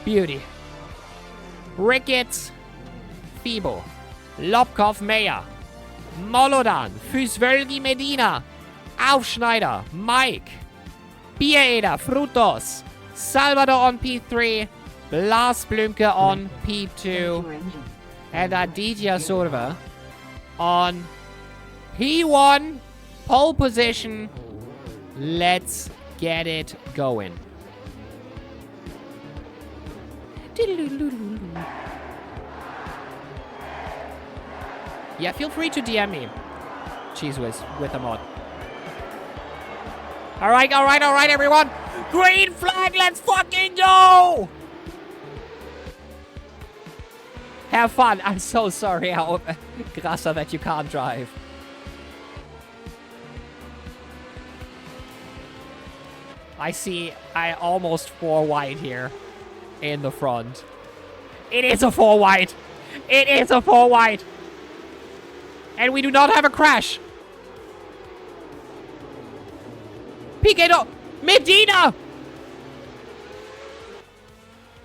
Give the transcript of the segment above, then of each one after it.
Beauty. Ricketts, Fibo, Lobkov, Meyer, Molodan, Füßwölgi, Medina, Aufschneider, Mike, Biereder, Frutos, Salvador on P3, Blas Blümke on P2, and Aditya Surva on P1, pole position. Let's get it going. Yeah, feel free to DM me. Cheese Whiz with a mod. Alright, everyone. Green flag, let's fucking go! Have fun. I'm so sorry, Grassa, that you can't drive. I almost 4 wide here in the front. It is a 4 wide. It is a 4 wide. And we do not have a crash. Piquedo. Medina.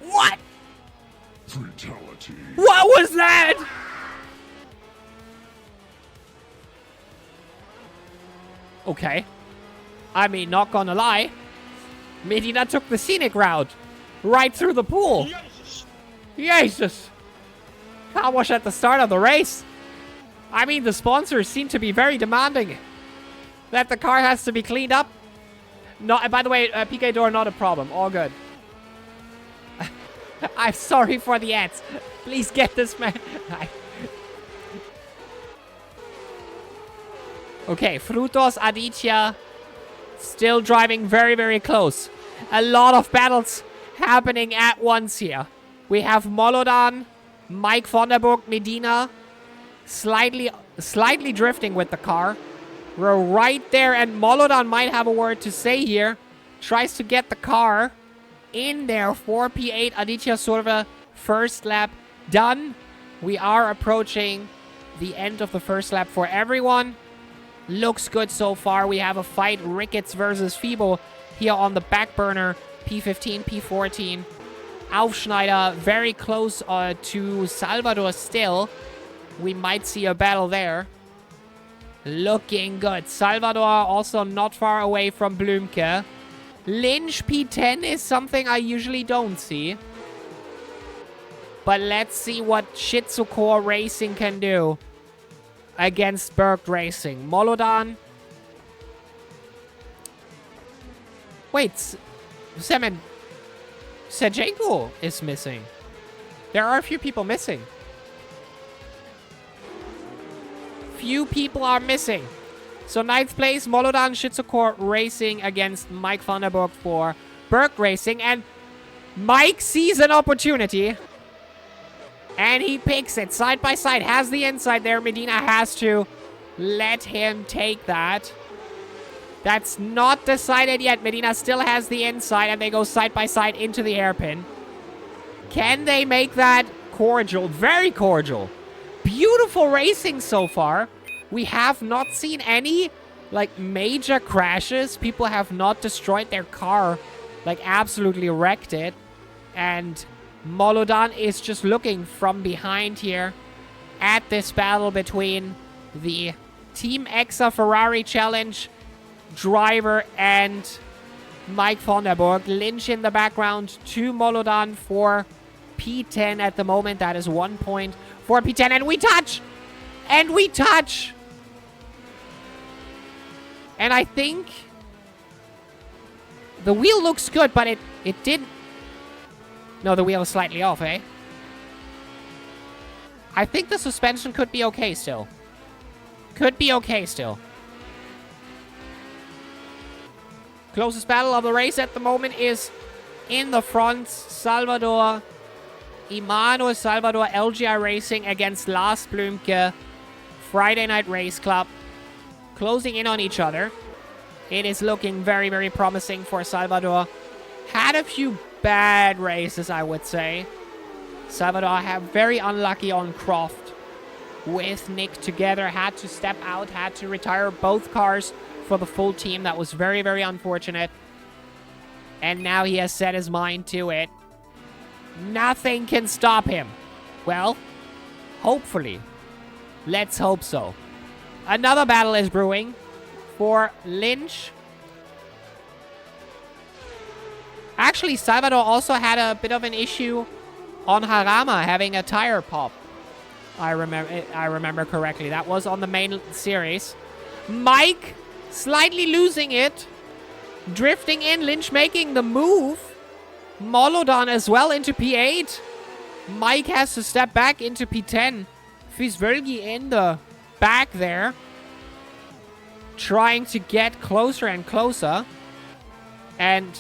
What? Fatality. What was that? Okay. I mean, not gonna lie. Medina took the scenic route. Right through the pool. Jesus. Car wash at the start of the race. I mean, the sponsors seem to be very demanding that the car has to be cleaned up. No, by the way, PK door, not a problem. All good. I'm sorry for the ads. Please get this man. Okay, Frutos, Aditya, still driving very, very close. A lot of battles happening at once here. We have Molodan, Mike Vonderburg, Medina, slightly drifting with the car. We're right there, and Molodan might have a word to say here. Tries to get the car in there for P8. Aditya Surva, first lap done. We are approaching the end of the first lap for everyone. Looks good so far. We have a fight, Ricketts versus Fibo here on the back burner. P15, P14. Aufschneider very close to Salvador still. We might see a battle there. Looking good. Salvador also not far away from Blümke. Lynch P10 is something I usually don't see. But let's see what Shizuko Racing can do against Berg Racing. Molodan. Wait. Semen. Sejenko is missing. There are a few people missing. Few people are missing. So 9th place, Molodan Shizuko Racing against Mike Vanderburg for Berg Racing. And Mike sees an opportunity. And he picks it side by side. Has the inside there. Medina has to let him take that. That's not decided yet. Medina still has the inside. And they go side by side into the hairpin. Can they make that cordial? Very cordial. Beautiful racing so far. We have not seen any, like, major crashes. People have not destroyed their car, like, absolutely wrecked it. And Molodan is just looking from behind here at this battle between the Team Exa Ferrari Challenge driver and Mike Vonderburg. Lynch in the background to Molodan for P10 at the moment. That is 1 point for P10. And we touch! And we touch! And I think the wheel looks good, but it didn't. No, the wheel is slightly off, eh? I think the suspension could be okay still. Could be okay still. Closest battle of the race at the moment is in the front. Salvador, Immanuel Salvador, LGI Racing against Lars Blümke, Friday Night Race Club. Closing in on each other. It is looking very, very promising for Salvador. Had a few bad races, I would say. Salvador have very unlucky on Croft with Nick together. Had to step out, had to retire both cars for the full team. That was very, very unfortunate. And now he has set his mind to it. Nothing can stop him. Well, hopefully. Let's hope so. Another battle is brewing for Lynch. Actually, Salvador also had a bit of an issue on Harama having a tire pop. I remember correctly. That was on the main series. Mike slightly losing it. Drifting in. Lynch making the move. Molodon as well into P8. Mike has to step back into P10. Fisvölgi in the back there. Trying to get closer and closer. And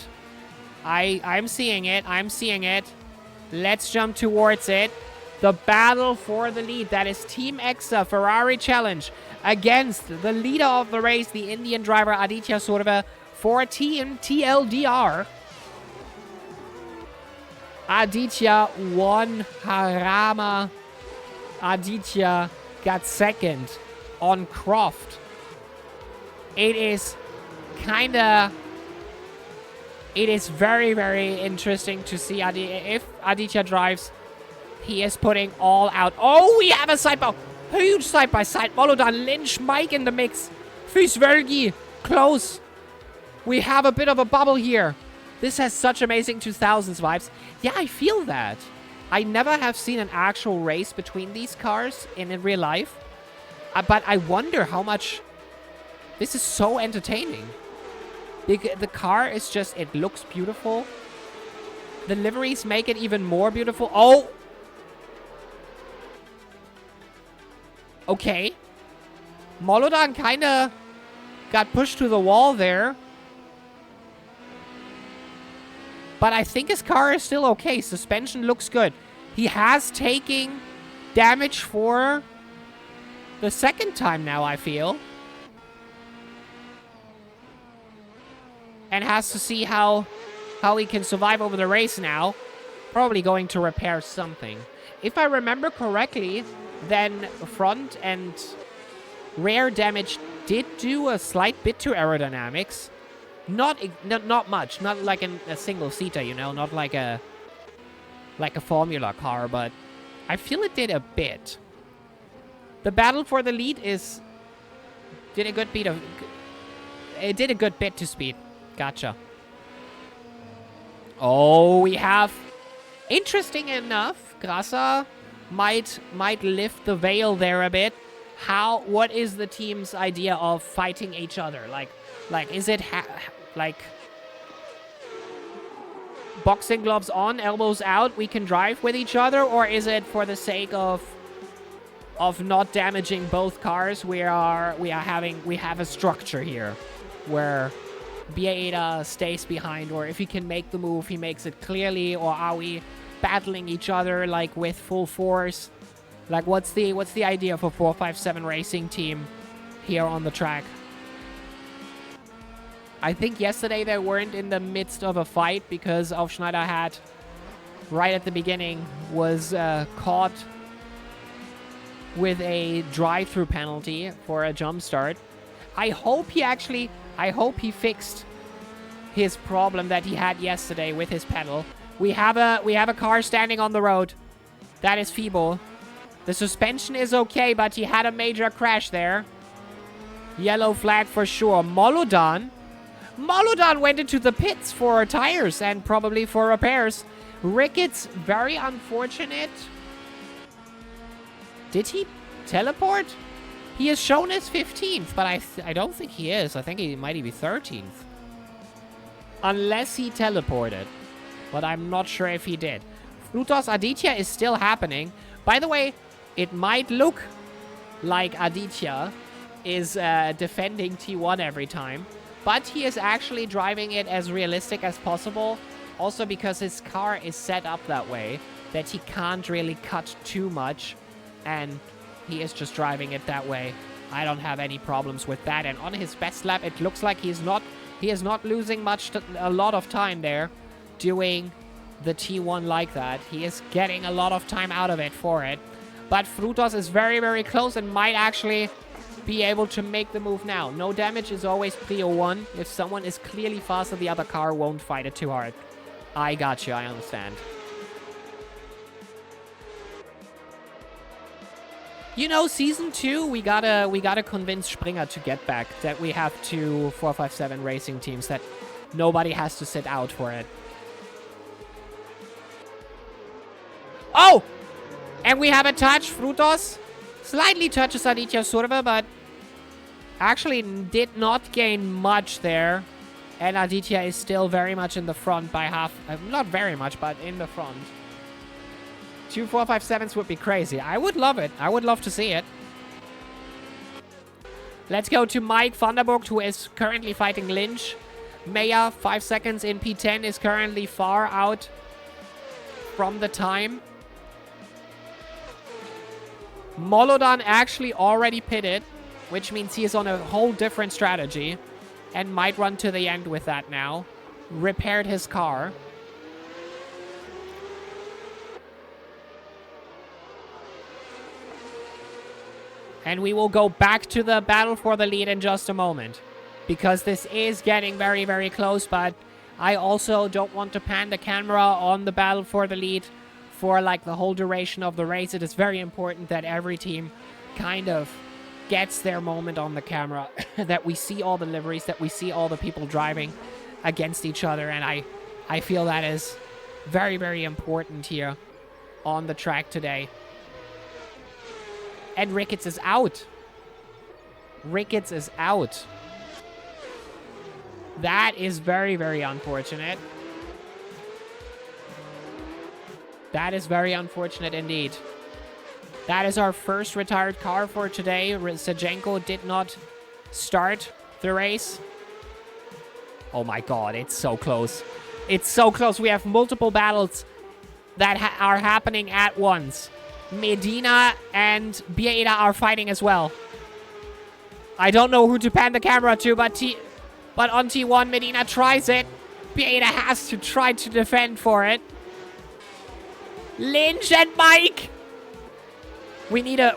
I'm seeing it. I'm seeing it. Let's jump towards it. The battle for the lead. That is Team Exa Ferrari Challenge against the leader of the race, the Indian driver Aditya Surve for Team TLDR. Aditya won Harama. Aditya got second on Croft. It is very, very interesting to see if Aditya drives. He is putting all out. Oh, we have a side by. Huge side by side. Molodon, Lynch, Mike in the mix. Fisvölgi, close. We have a bit of a bubble here. This has such amazing 2000s vibes. Yeah, I feel that. I never have seen an actual race between these cars in real life. But I wonder how much... This is so entertaining. The car is just... It looks beautiful. The liveries make it even more beautiful. Oh! Okay. Molodon kind of got pushed to the wall there. But I think his car is still okay. Suspension looks good. He has taken damage for the second time now, I feel. And has to see how he can survive over the race now. Probably going to repair something. If I remember correctly, then front and rear damage did do a slight bit to aerodynamics. Not much. Not like a single-seater, you know? Not like a Formula car, but I feel it did a bit. The battle for the lead did a good bit to speed. Gotcha. Oh, we have... Interesting enough, Grasa might lift the veil there a bit. What is the team's idea of fighting each other? Like, is it like boxing gloves on, elbows out, we can drive with each other, or is it for the sake of not damaging both cars? We have a structure here where Bieda stays behind, or if he can make the move, he makes it clearly, or are we battling each other like with full force? Like, what's the idea for 457 Racing Team here on the track? I think yesterday they weren't in the midst of a fight because Aufschneider had, right at the beginning, was caught with a drive-through penalty for a jump start. I hope he fixed his problem that he had yesterday with his pedal. We have a car standing on the road. That is Fibo. The suspension is okay, but he had a major crash there. Yellow flag for sure. Molodon went into the pits for tires and probably for repairs. Ricketts, very unfortunate. Did he teleport? He is shown as 15th, but I don't think he is. I think he might be 13th. Unless he teleported. But I'm not sure if he did. Frutos Aditya is still happening. By the way, it might look like Aditya is defending T1 every time. But he is actually driving it as realistic as possible. Also because his car is set up that way that he can't really cut too much. And he is just driving it that way. I don't have any problems with that. And on his best lap, it looks like he is not losing a lot of time there doing the T1 like that. He is getting a lot of time out of it for it. But Frutos is very, very close and might actually be able to make the move now. No damage is always Prio 1. If someone is clearly faster, the other car won't fight it too hard. I got you. I understand. You know, season 2, we gotta convince Springer to get back. That we have 2 457 racing teams. That nobody has to sit out for it. Oh! And we have a touch. Frutos slightly touches Aditya Surva, but actually did not gain much there. And Aditya is still very much in the front by half. Not very much, but in the front. 2 457s would be crazy. I would love it. I would love to see it. Let's go to Mike Vanderburg, who is currently fighting Lynch. Maya, 5 seconds in P10, is currently far out from the time. Molodan actually already pitted, which means he is on a whole different strategy and might run to the end with that now. Repaired his car. And we will go back to the battle for the lead in just a moment. Because this is getting very, very close. But I also don't want to pan the camera on the battle for the lead for like the whole duration of the race. It is very important that every team kind of gets their moment on the camera. That we see all the liveries. That we see all the people driving against each other. And I feel that is very, very important here on the track today. And Ricketts is out. Ricketts is out. That is very, very unfortunate. That is very unfortunate indeed. That is our first retired car for today. Sajenko did not start the race. Oh my god, it's so close. It's so close. We have multiple battles that are happening at once. Medina and Bieda are fighting as well. I don't know who to pan the camera to, but on T1, Medina tries it. Bieda has to try to defend for it. Lynch and Mike. We need a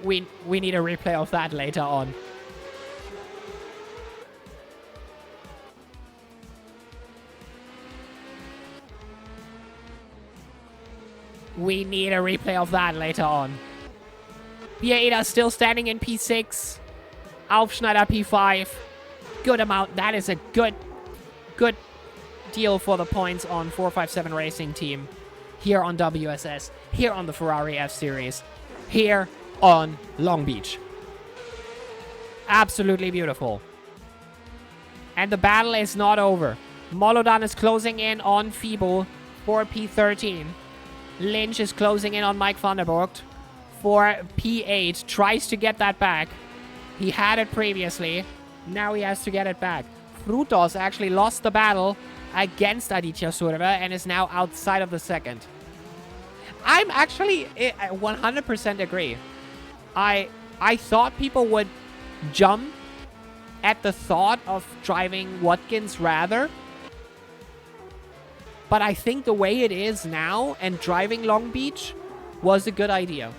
replay of that later on. We need a replay of that later on. Bieda still standing in P6. Aufschneider P5. Good amount. That is a good deal for the points on 457 Racing Team. Here on WSS. Here on the Ferrari F-Series. Here on Long Beach. Absolutely beautiful. And the battle is not over. Molodan is closing in on Fibo for P13. Lynch is closing in on Mike Vanderburg for P8. Tries to get that back. He had it previously. Now he has to get it back. Frutos actually lost the battle against Aditya Surva and is now outside of the second. I'm actually 100% agree. I thought people would jump at the thought of driving Watkins rather. But I think the way it is now and driving Long Beach was a good idea.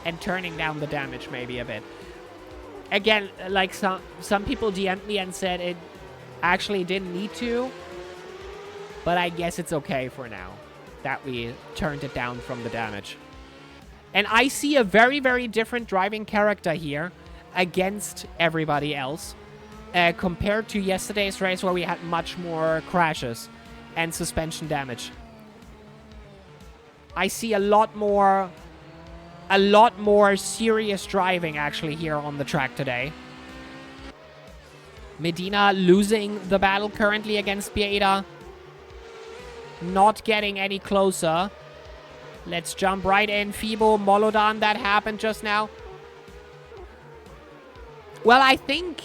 And turning down the damage maybe a bit. Again, like some people DM'd me and said it actually didn't need to. But I guess it's okay for now that we turned it down from the damage. And I see a very, very different driving character here against everybody else. Compared to yesterday's race where we had much more crashes and suspension damage. I see a lot more serious driving actually here on the track today. Medina losing the battle currently against Bieda. Not getting any closer. Let's jump right in. Fibo, Molodan, that happened just now. Well, I think...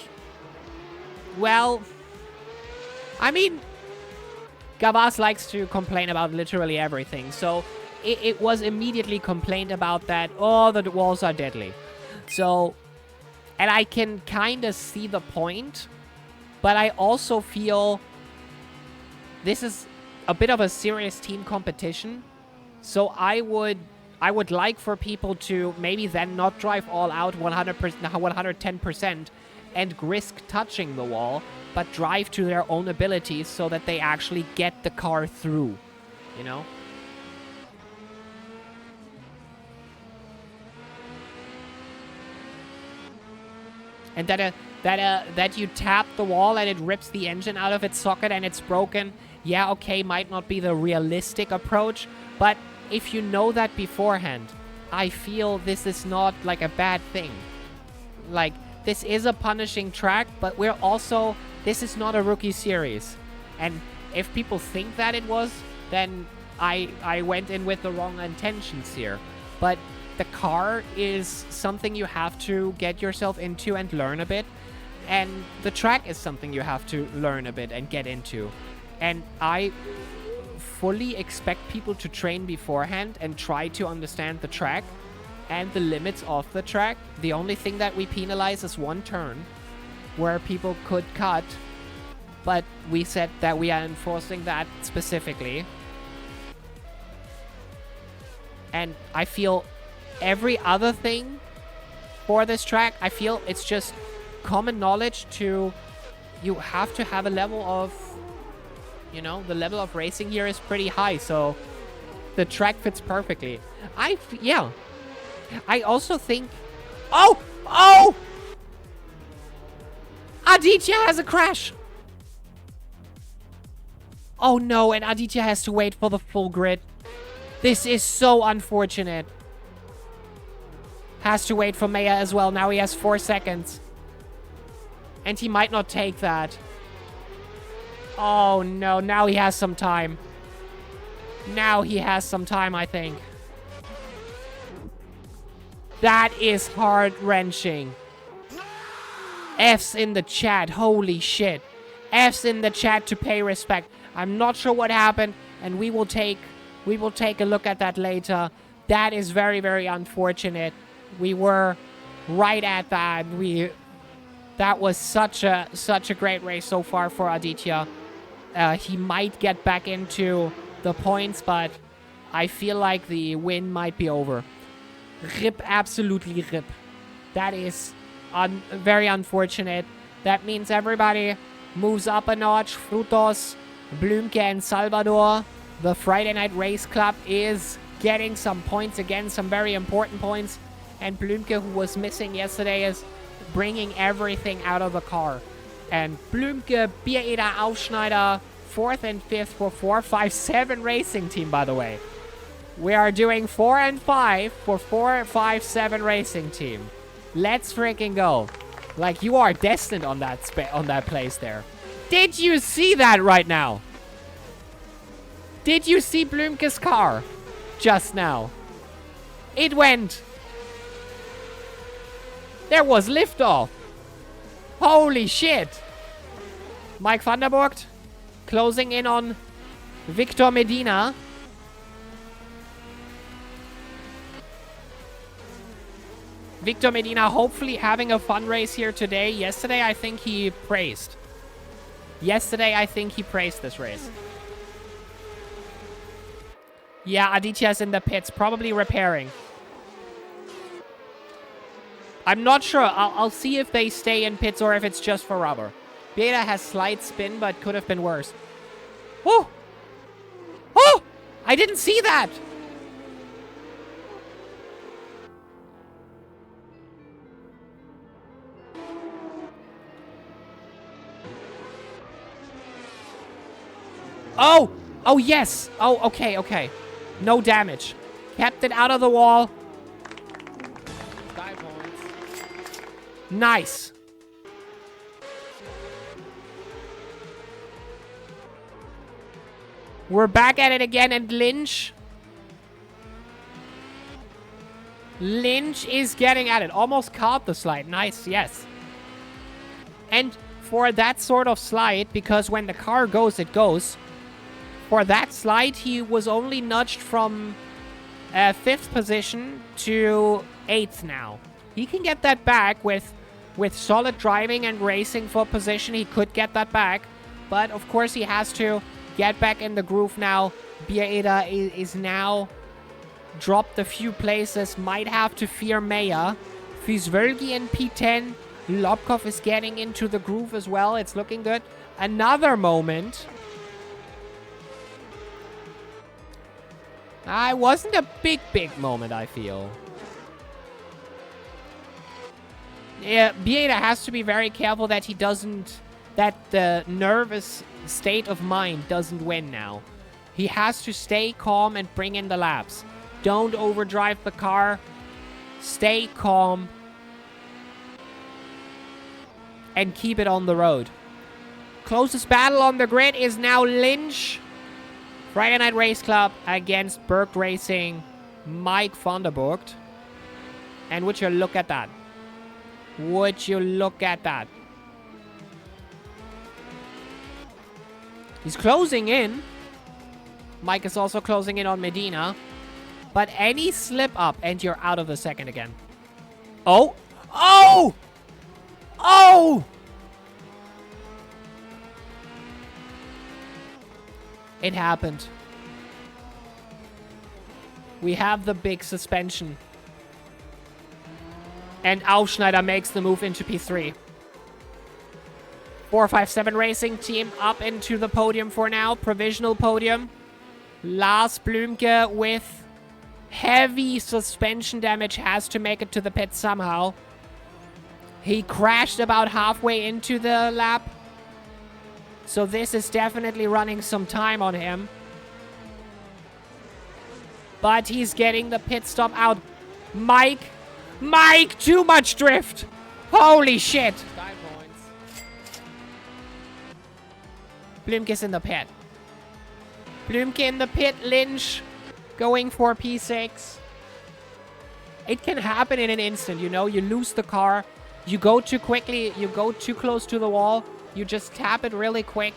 Well... I mean... Gavas likes to complain about literally everything, so it was immediately complained about that, oh, the walls are deadly. So, and I can kind of see the point, but I also feel this is a bit of a serious team competition, so I would like for people to maybe then not drive all out 100%, 110% and risk touching the wall, but drive to their own abilities so that they actually get the car through, you know? And that you tap the wall and it rips the engine out of its socket and it's broken. Yeah, okay, might not be the realistic approach, but if you know that beforehand, I feel this is not like a bad thing. Like, this is a punishing track, but this is not a rookie series. And if people think that it was, then I went in with the wrong intentions here. But the car is something you have to get yourself into and learn a bit. And the track is something you have to learn a bit and get into. And I fully expect people to train beforehand and try to understand the track and the limits of the track. The only thing that we penalize is one turn where people could cut, but we said that we are enforcing that specifically. And I feel every other thing for this track, I feel it's just common knowledge you have to have a level of, the level of racing here is pretty high, so the track fits perfectly. Yeah. I also think... Oh! Aditya has a crash! Oh no, and Aditya has to wait for the full grid. This is so unfortunate. Has to wait for Maya as well. Now he has 4 seconds. And he might not take that. Oh no, now he has some time. Now he has some time, I think. That is heart-wrenching. F's in the chat. Holy shit. F's in the chat to pay respect. I'm not sure what happened, and we will take a look at that later. That is very, very unfortunate. We were right at that. That was such a great race so far for Aditya. He might get back into the points, but I feel like the win might be over. RIP, absolutely RIP. That is very unfortunate. That means everybody moves up a notch. Frutos, Blümke, and Salvador. The Friday Night Race Club is getting some points again, some very important points. And Blümke, who was missing yesterday, is bringing everything out of the car. And Blümke, Biereder, Aufschneider, 4th and 5th for 457 Racing Team, by the way. We are doing 4 and 5 for 457 Racing Team. Let's freaking go. Like, you are destined on that place there. Did you see that right now? Did you see Blümke's car just now? It went. There was liftoff. Holy shit. Mike van der Voort closing in on Victor Medina. Victor Medina hopefully having a fun race here today. Yesterday, I think he praised. This race. Yeah, Aditya's in the pits, probably repairing. I'm not sure. I'll see if they stay in pits or if it's just for rubber. Beta has slight spin, but could have been worse. Oh! Oh! I didn't see that! Oh! Oh, yes! Oh, okay, okay. No damage. Kept it out of the wall. Sky points. Nice. We're back at it again, and Lynch is getting at it. Almost caught the slide. Nice, yes. And for that sort of slide, because when the car goes, it goes. For that slide, he was only nudged from 5th position to 8th now. He can get that back with solid driving and racing for position. He could get that back. But, of course, he has to get back in the groove now. Biereder is now dropped a few places. Might have to fear Meyer. Fizvölgi in P10. Lobkov is getting into the groove as well. It's looking good. Another moment. It wasn't a big moment, I feel. Yeah, Bieda has to be very careful that he doesn't... That the nervous state of mind doesn't win now. He has to stay calm and bring in the laps. Don't overdrive the car. Stay calm. And keep it on the road. Closest battle on the grid is now Lynch. Friday Night Race Club against Berg Racing. Mike van der Burgt. And would you look at that? Would you look at that? He's closing in. Mike is also closing in on Medina. But any slip up and you're out of the second again. Oh! Oh! Oh! It happened. We have the big suspension. And Aufschneider makes the move into P3. 457 Racing Team up into the podium for now. Provisional podium. Lars Blümke with heavy suspension damage has to make it to the pit somehow. He crashed about halfway into the lap. So this is definitely running some time on him. But he's getting the pit stop out. Mike, too much drift. Holy shit. 9 points. Blümke's in the pit. Blümke in the pit. Lynch going for P6. It can happen in an instant, you know. You lose the car. You go too quickly. You go too close to the wall. You just tap it really quick.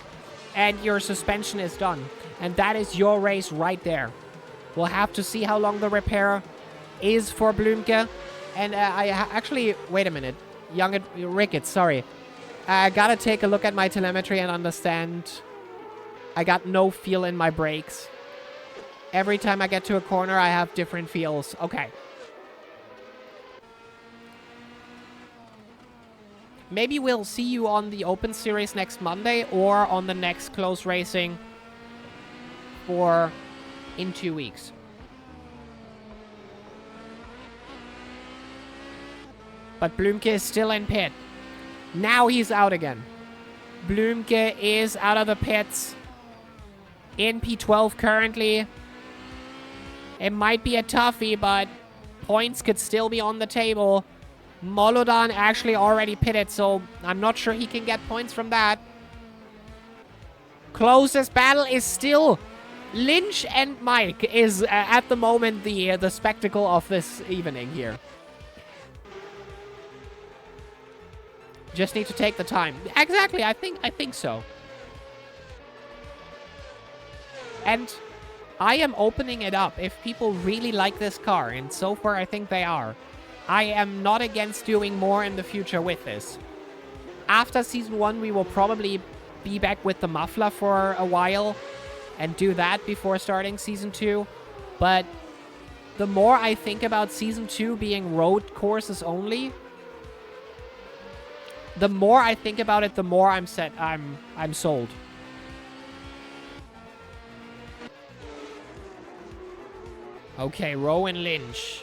And your suspension is done. And that is your race right there. We'll have to see how long the repair is for Blümke. And actually, wait a minute. Ricketts, sorry. I gotta take a look at my telemetry and understand. I got no feel in my brakes. Every time I get to a corner, I have different feels. Okay. Maybe we'll see you on the Open Series next Monday or on the next close racing in 2 weeks. But Blümke is still in pit. Now he's out again. Blümke is out of the pits. In P12 currently. It might be a toughie, but points could still be on the table. Molodan actually already pitted, so I'm not sure he can get points from that. Closest battle is still Lynch and Mike is at the moment the spectacle of this evening here. Just need to take the time. Exactly, I think so. And I am opening it up if people really like this car, and so far I think they are. I am not against doing more in the future with this. After Season 1, we will probably be back with the muffler for a while and do that before starting Season 2. But the more I think about Season 2 being road courses only, the more I think about it, the more I'm sold. Okay, Rowan Lynch.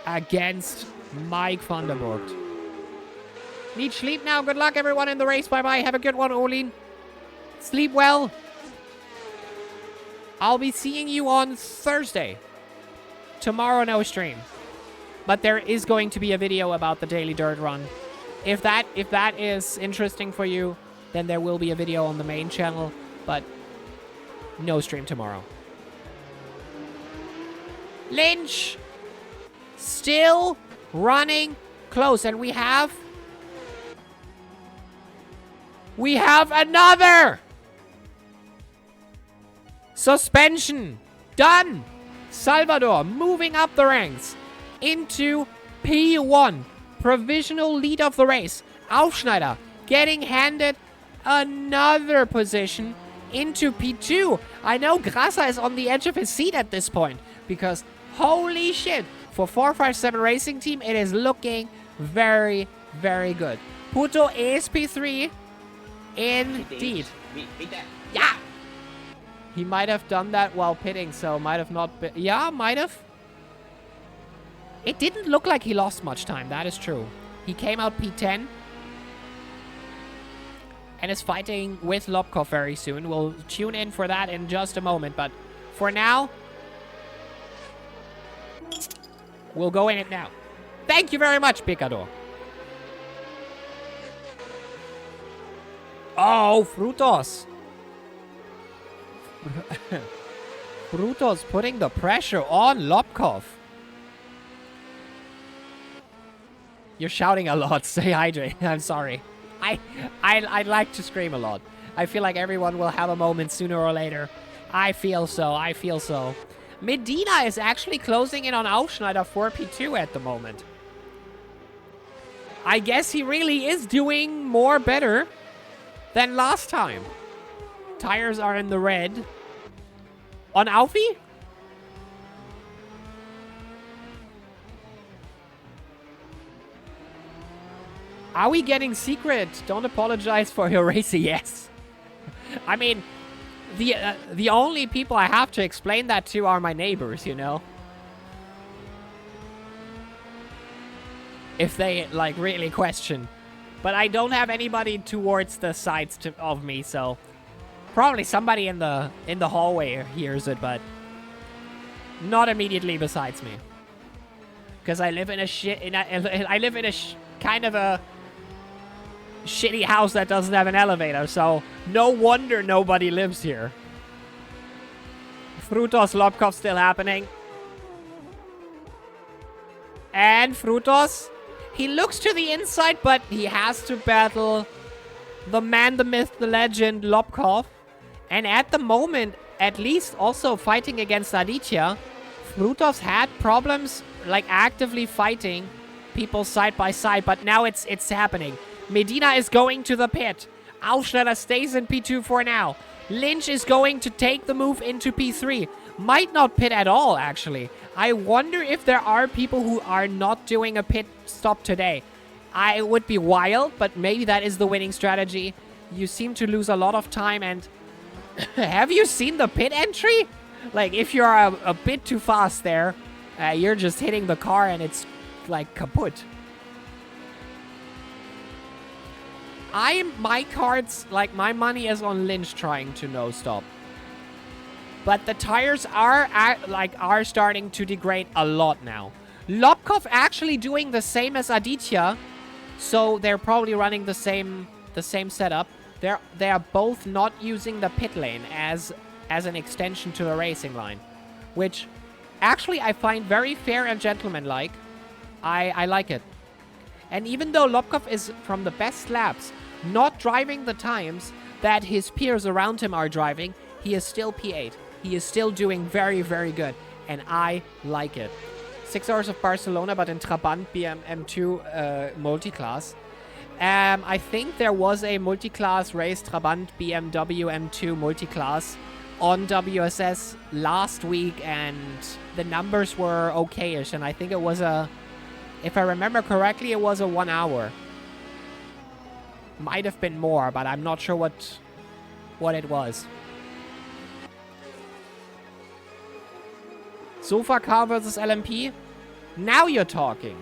Against Mike van der Burgt. Need sleep now. Good luck, everyone, in the race. Bye-bye. Have a good one, Olin. Sleep well. I'll be seeing you on Thursday. Tomorrow, no stream. But there is going to be a video about the Daily Dirt Run. If that is interesting for you, then there will be a video on the main channel. But no stream tomorrow. Lynch still running close, and we have another suspension done. Salvador moving up the ranks into P1, provisional lead of the race. Aufschneider getting handed another position into P2. I know Grasa is on the edge of his seat at this point because holy shit, for 457 Racing Team, it is looking very, very good. Puto is P3. Indeed. Yeah. He might have done that while pitting, so might have not been. Yeah, might have. It didn't look like he lost much time. That is true. He came out P10. And is fighting with Lobkov very soon. We'll tune in for that in just a moment. But for now, we'll go in it now. Thank you very much, Picador. Oh, Frutos. Frutos putting the pressure on Lobkov. You're shouting a lot. Say hydrate. I'm sorry. I like to scream a lot. I feel like everyone will have a moment sooner or later. I feel so. I feel so. Medina is actually closing in on Aufschneider 4P2 at the moment. I guess he really is doing more better than last time. Tires are in the red. On Alfie? Are we getting secret? Don't apologize for your racer. Yes. I mean, the only people I have to explain that to are my neighbors, you know? If they, like, really question. But I don't have anybody towards the sides of me, so... Probably somebody in the hallway hears it, but... Not immediately besides me. Because I live in a kind of a... shitty house that doesn't have an elevator, so no wonder nobody lives here. Frutos Lobkov still happening. And Frutos, he looks to the inside, but he has to battle the man, the myth, the legend, Lobkov. And at the moment, at least also fighting against Aditya, Frutos had problems, like actively fighting people side by side, but now it's happening. Medina is going to the pit. Aufschneider stays in P2 for now. Lynch is going to take the move into P3. Might not pit at all, actually. I wonder if there are people who are not doing a pit stop today. It would be wild, but maybe that is the winning strategy. You seem to lose a lot of time, and... Have you seen the pit entry? Like, if you're a bit too fast there, you're just hitting the car and it's, like, kaput. My cards, like, my money is on Lynch trying to no-stop. But the tires are starting to degrade a lot now. Lobkov actually doing the same as Aditya, so they're probably running the same setup. They are both not using the pit lane as an extension to the racing line, which actually I find very fair and gentlemanlike. I like it. And even though Lobkov is from the best laps, not driving the times that his peers around him are driving, he is still P8. He is still doing very, very good. And I like it. 6 hours of Barcelona, but in Trabant BM2 multiclass. I think there was a multiclass race, Trabant BMW M2 multiclass, on WSS last week, and the numbers were okay-ish. And I think it was if I remember correctly, it was a 1 hour. Might have been more, but I'm not sure what it was. Sofa car versus LMP? Now you're talking.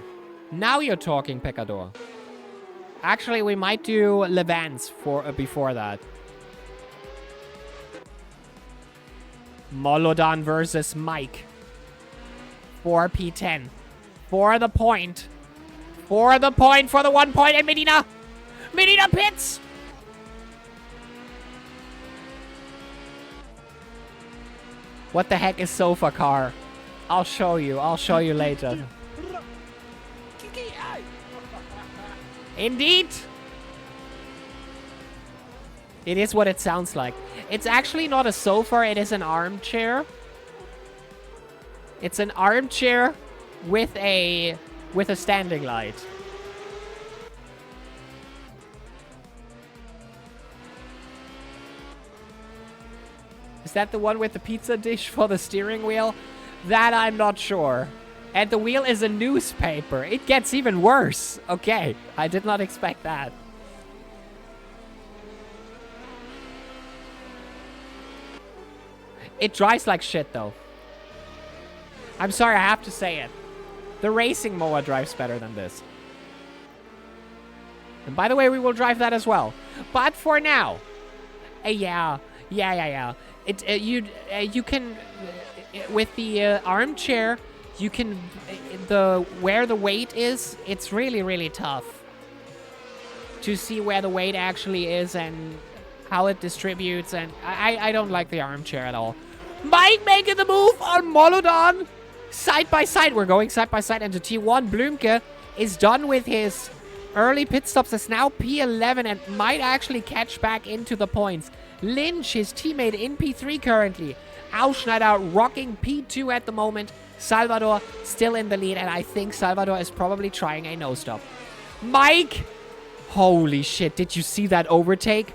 Now you're talking, Pecador. Actually, we might do Levans before that. Molodan versus Mike. 4P10. For the point. For the point, for the 1 point, and Medina! Medina pits! What the heck is sofa car? I'll show you later. Indeed! It is what it sounds like. It's actually not a sofa, it is an armchair. It's an armchair with a standing light. Is that the one with the pizza dish for the steering wheel? That I'm not sure. And the wheel is a newspaper. It gets even worse. Okay, I did not expect that. It drives like shit, though. I'm sorry, I have to say it. The racing Moa drives better than this. And by the way, we will drive that as well. But for now, yeah. You can with the armchair, you can where the weight is. It's really tough to see where the weight actually is and how it distributes. And I don't like the armchair at all. Mike making the move on Molodon. Side by side, we're going side by side into T1. Blümke is done with his early pit stops. It's now P11 and might actually catch back into the points. Lynch, his teammate, in P3 currently. Ausschneider rocking P2 at the moment. Salvador still in the lead, and I think Salvador is probably trying a no-stop. Mike! Holy shit, did you see that overtake?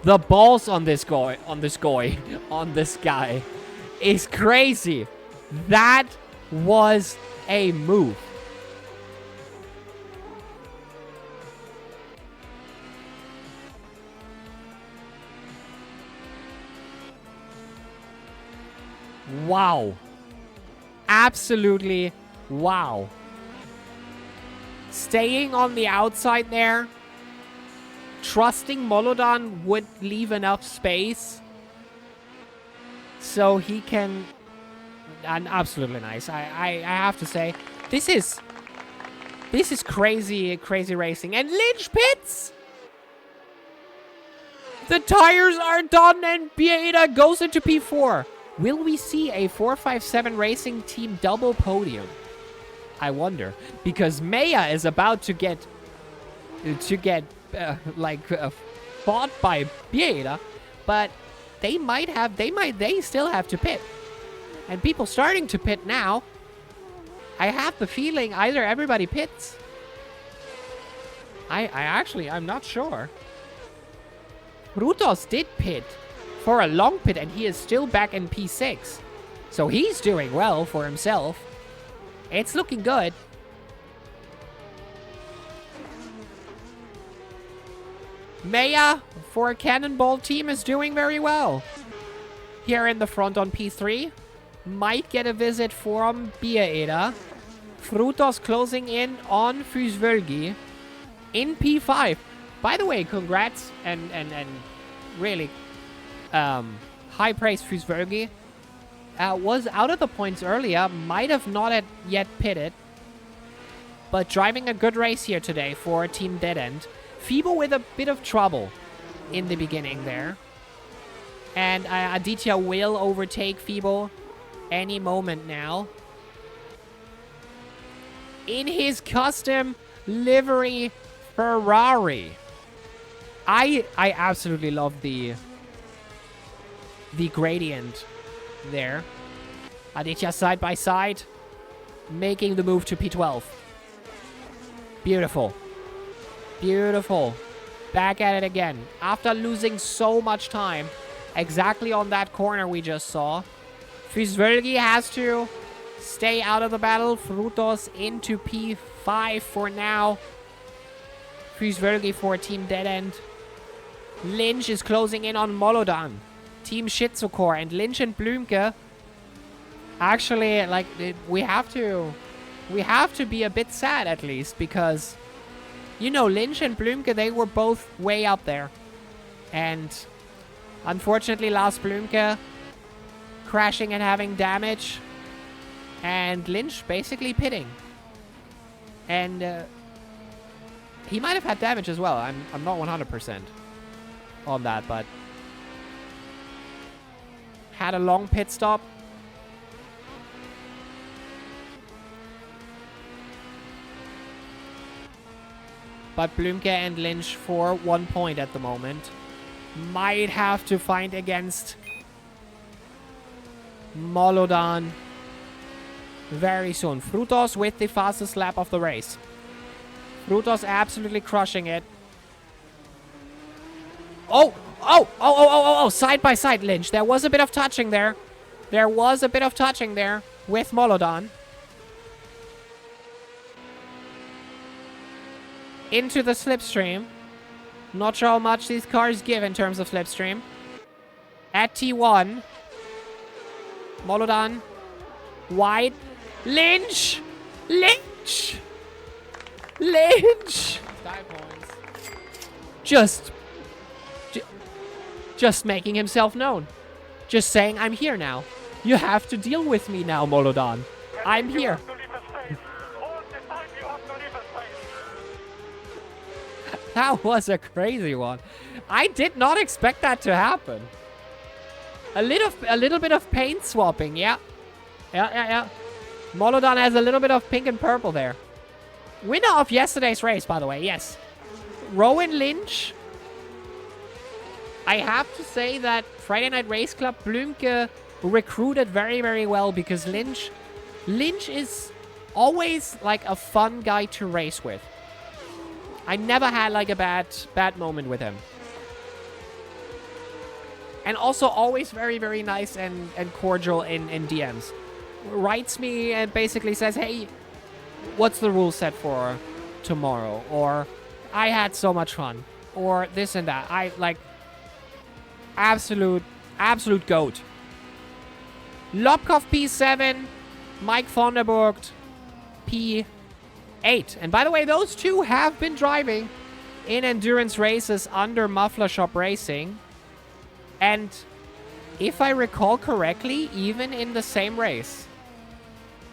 The balls on this guy, is crazy. That was a move. Wow. Absolutely wow. Staying on the outside there. Trusting Molodon would leave enough space so he can... And absolutely nice. I have to say, this is crazy racing. And Lynch pits! The tires are done and Bieda goes into P4. Will we see a 457 Racing Team double podium? I wonder. Because Maya is about to get fought by Bieda, but they still have to pit. And people starting to pit now. I have the feeling either everybody pits. I'm not sure. Rutos did pit for a long pit, and he is still back in P6. So he's doing well for himself. It's looking good. Maya for a Cannonball team is doing very well. Here in the front on P3. Might get a visit from Bieda. Frutos closing in on Fusvölgi in P5. By the way, congrats and really high praise Fusvölgi. Was out of the points earlier. Might have not yet pitted. But driving a good race here today for Team Dead End. Fibo with a bit of trouble in the beginning there. And Aditya will overtake Fibo any moment now. In his custom livery Ferrari. I absolutely love the gradient there. Aditya side by side, making the move to P12. Beautiful. Beautiful. Back at it again. After losing so much time, exactly on that corner we just saw. Fusvölgi has to stay out of the battle. Frutos into P5 for now. Fusvölgi for Team Dead End. Lynch is closing in on Molodon. Team Shitsukor and Lynch and Blümke. Actually, like, we have to be a bit sad at least, because, you know, Lynch and Blümke, they were both way up there. And unfortunately, Lars Blümke crashing and having damage. And Lynch basically pitting. And he might have had damage as well. I'm not 100% on that, but had a long pit stop. But Blümke and Lynch for 1 point at the moment. Might have to fight against Molodon very soon. Frutos with the fastest lap of the race. Frutos absolutely crushing it. Oh, side by side, Lynch. There was a bit of touching there. With Molodon. Into the slipstream. Not sure how much these cars give in terms of slipstream. At T1. Molodon. Wide. Lynch! Lynch! Lynch! Just making himself known. Just saying, I'm here now. You have to deal with me now, Molodon. I'm here. That was a crazy one. I did not expect that to happen. A little bit of paint swapping, yeah. Yeah. Molodon has a little bit of pink and purple there. Winner of yesterday's race, by the way, yes. Rowan Lynch. I have to say that Friday Night Race Club Blümke recruited very, very well because Lynch is always like a fun guy to race with. I never had like a bad moment with him. And also always very, very nice and cordial in DMs. Writes me and basically says, hey, what's the rule set for tomorrow? Or I had so much fun. Or this and that. I like absolute goat. Lobkov P7, Mike Vonderburg P8. And by the way, those two have been driving in endurance races under Muffler Shop Racing. And if I recall correctly, even in the same race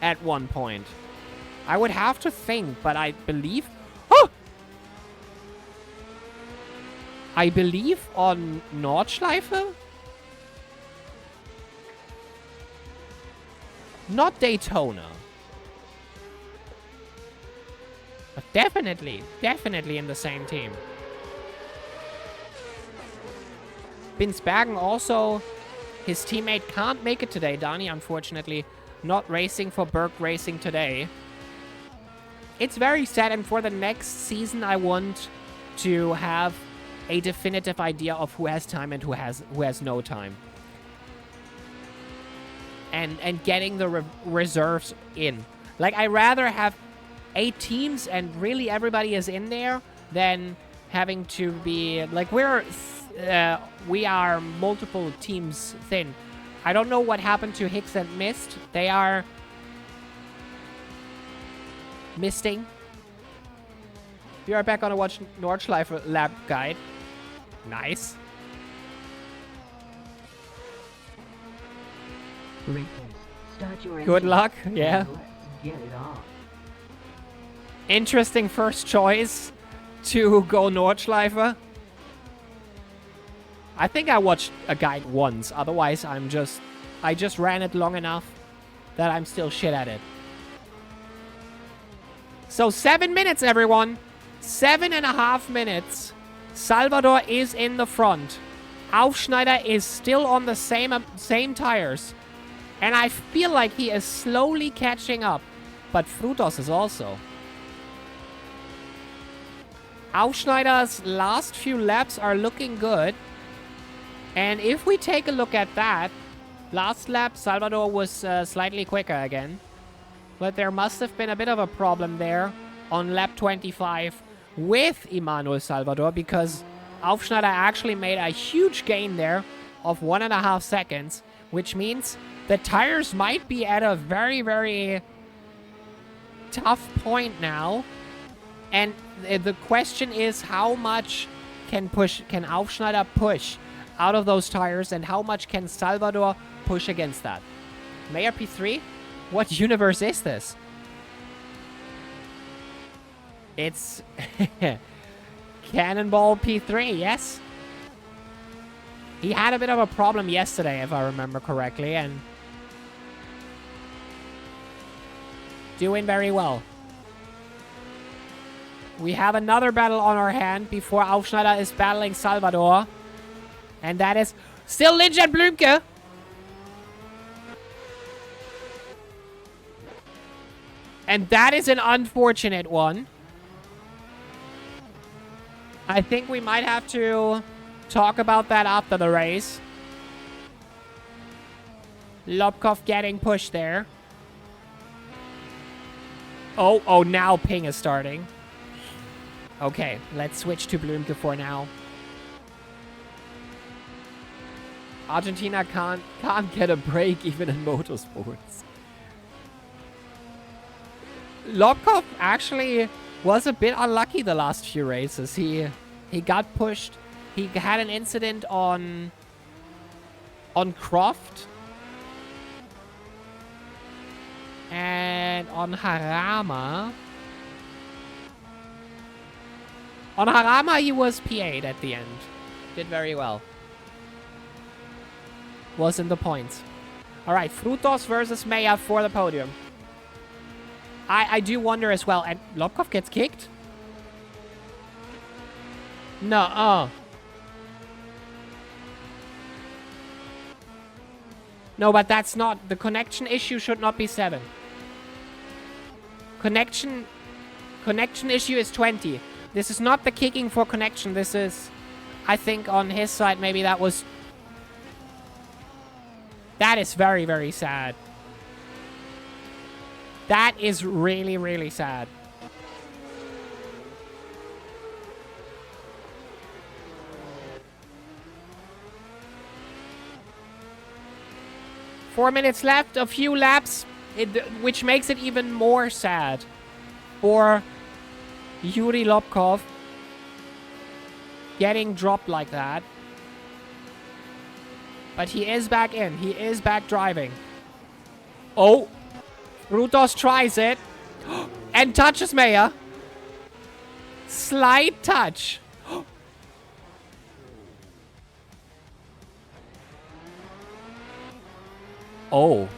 at one point. I would have to think, but I believe... Oh! I believe on Nordschleife? Not Daytona. But definitely in the same team. Binsbergen also, his teammate can't make it today. Dani, unfortunately, not racing for Berg Racing today. It's very sad, and for the next season, I want to have a definitive idea of who has time and who has no time. And getting the reserves in. Like, I rather have 8 teams and really everybody is in there than having to be... Like, we are multiple teams thin. I don't know what happened to Hicks and Mist. They are... misting. We are back on a Watch Nordschleife lab guide. Nice. Good luck. Yeah. Get it on. Interesting first choice to go Nordschleife. I think I watched a guide once. Otherwise, I just ran it long enough that I'm still shit at it. So 7 minutes, everyone. 7.5 minutes. Salvador is in the front. Aufschneider is still on the same tires. And I feel like he is slowly catching up. But Frutos is also. Aufschneider's last few laps are looking good. And if we take a look at that, last lap Salvador was slightly quicker again. But there must have been a bit of a problem there on lap 25 with Emmanuel Salvador, because Aufschneider actually made a huge gain there of 1.5 seconds, which means the tires might be at a very, very tough point now. And the question is, how much can Aufschneider push out of those tires, and how much can Salvador push against that? Mayor P3? What universe is this? It's Cannonball P3, yes. He had a bit of a problem yesterday, if I remember correctly, and doing very well. We have another battle on our hand before Aufschneider is battling Salvador. And that is still Lynch and Blümke. And that is an unfortunate one. I think we might have to talk about that after the race. Lobkov getting pushed there. Oh, now Ping is starting. Okay, let's switch to Blümke for now. Argentina can't get a break even in motorsports. Lobkov actually was a bit unlucky the last few races. He got pushed. He had an incident on Croft and on Harama. On Harama, he was P8 at the end. Did very well. Was in the points. All right, Frutos versus Meya for the podium. I do wonder as well. And Lobkov gets kicked? No, No, but that's not... The connection issue should not be 7. Connection issue is 20. This is not the kicking for connection. This is... I think on his side, maybe that was... That is very, very sad. That is really, really sad. Four minutes left, a few laps, which makes it even more sad for Yuri Lobkov getting dropped like that. But he is back in. He is back driving. Oh. Frutos tries it. And touches Meya. Slight touch. Oh.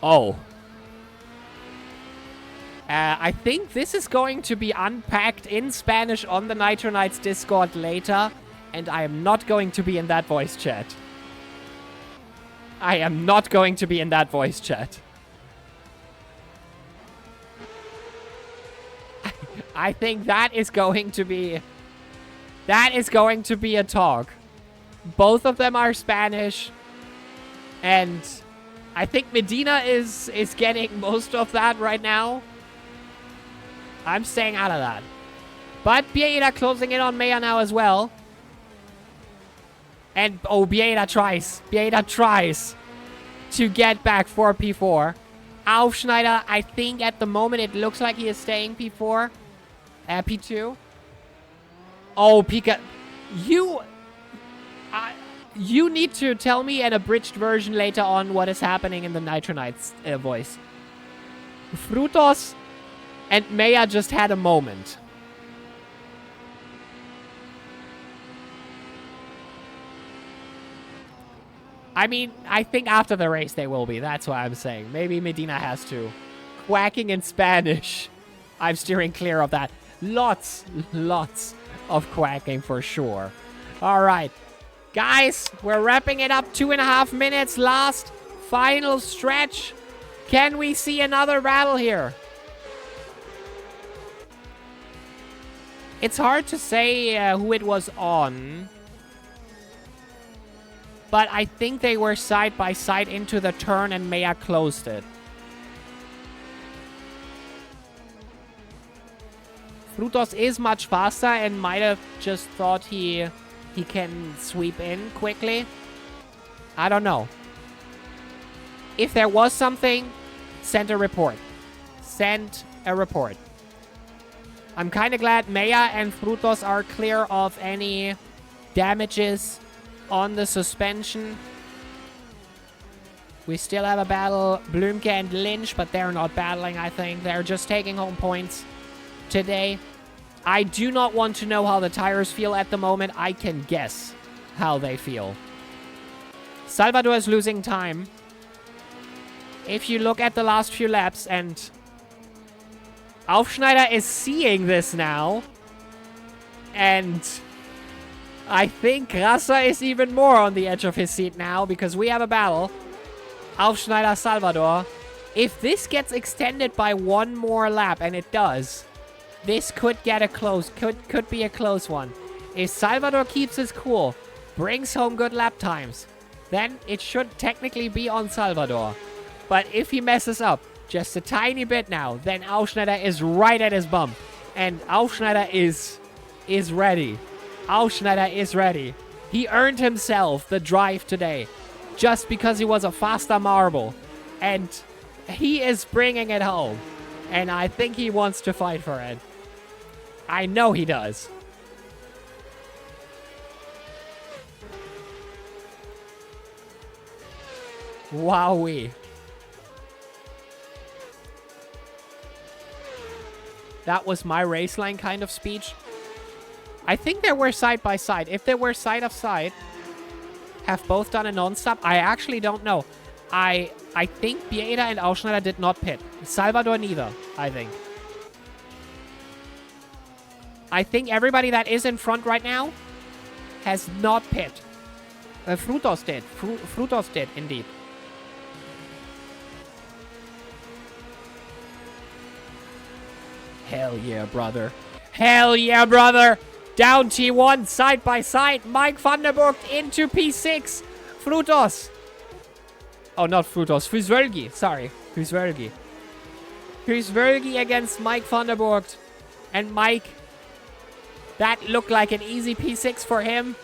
Oh. I think this is going to be unpacked in Spanish on the Nitro Knights Discord later. And I am not going to be in that voice chat. I am not going to be in that voice chat. I think that is going to be... That is going to be a talk. Both of them are Spanish. And I think Medina is getting most of that right now. I'm staying out of that. But Bieda closing in on Meya now as well. And, oh, Bieda tries. Bieda tries to get back for P4. Aufschneider, I think at the moment it looks like he is staying P4. P2. Oh, Pika. You need to tell me an abridged version later on what is happening in the Nitro Knights voice. Frutos and Meya just had a moment. I mean, I think after the race they will be. That's what I'm saying. Maybe Medina has to. Quacking in Spanish. I'm steering clear of that. Lots of quacking for sure. All right. Guys, we're wrapping it up. 2.5 minutes last. Final stretch. Can we see another battle here? It's hard to say who it was on. But I think they were side by side into the turn and Meya closed it. Frutos is much faster and might have just thought he can sweep in quickly. I don't know. If there was something, send a report. Send a report. I'm kind of glad Meya and Frutos are clear of any damages on the suspension. We still have a battle, Blumke and Lynch, but they're not battling, I think. They're just taking home points today. I do not want to know how the tires feel at the moment. I can guess how they feel. Salvador is losing time. If you look at the last few laps, and Aufschneider is seeing this now, and I think Rasa is even more on the edge of his seat now because we have a battle. Aufschneider, Salvador. If this gets extended by one more lap, and it does, this could get a close, could be a close one. If Salvador keeps his cool, brings home good lap times, then it should technically be on Salvador. But if he messes up just a tiny bit now, then Aufschneider is right at his bump. And Aufschneider is ready. Aufschneider is ready. He earned himself the drive today just because he was a faster marble. And He is bringing it home. And I think he wants to fight for it. I know he does. Wowee. That was my race line kind of speech. I think they were side by side. If they were side of side, have both done a non-stop? I actually don't know. I think Bieda and Ausschneider did not pit. Salvador neither, I think. I think everybody that is in front right now has not pit. Frutos did. Frutos did, indeed. Hell yeah, brother. Hell yeah, brother. Down T1, side by side. Mike Vandenberg into P6. Frutos. Oh, not Frutos. Fusvölgi. Sorry. Fusvölgi. Fusvölgi against Mike Vandenberg. And Mike, that looked like an easy P6 for him.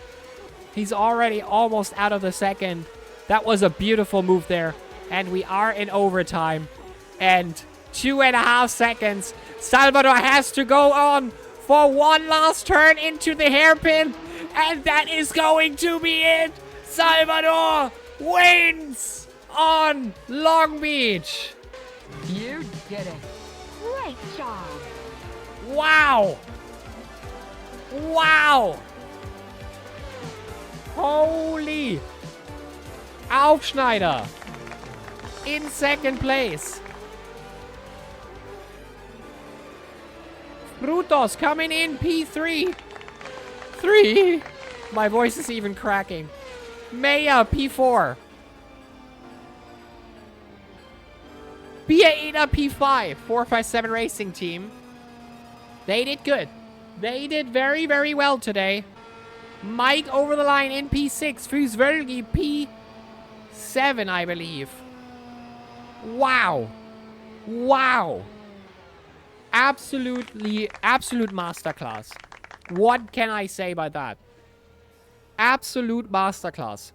He's already almost out of the second. That was a beautiful move there. And we are in overtime. And 2.5 seconds. Salvador has to go on for one last turn into the hairpin. And that is going to be it. Salvador wins on Long Beach. You did it. Great job. Wow. Wow. Holy. Aufschneider in second place. Frutos coming in P3. 3. My voice is even cracking. Maya P4. Bieda P5. 457 Racing Team. They did good. They did very, very well today. Mike over the line in P6. Fusvölgi P7, I believe. Wow. Wow. Absolute masterclass. What can I say about that? Absolute masterclass.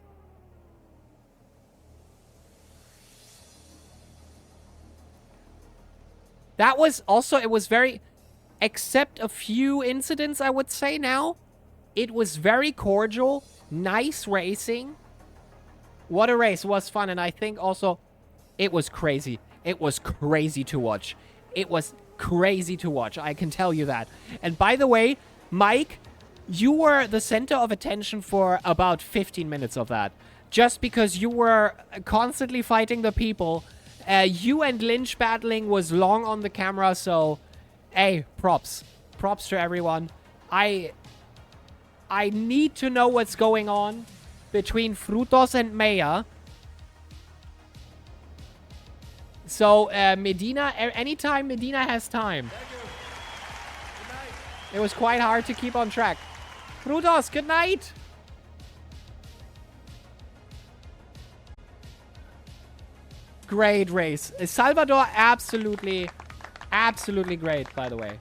That was also, it was very, except a few incidents, I would say now. It was very cordial. Nice racing. What a race. It was fun. And I think also, it was crazy. It was crazy to watch. It was crazy to watch. I can tell you that. And by the way, Mike, you were the center of attention for about 15 minutes of that. Just because you were constantly fighting the people. You and Lynch battling was long on the camera. So, hey, props. Props to everyone. I need to know what's going on between Frutos and Maya. So, Medina, anytime Medina has time. It was quite hard to keep on track. Frutos, good night. Great race. Salvador, absolutely great, by the way.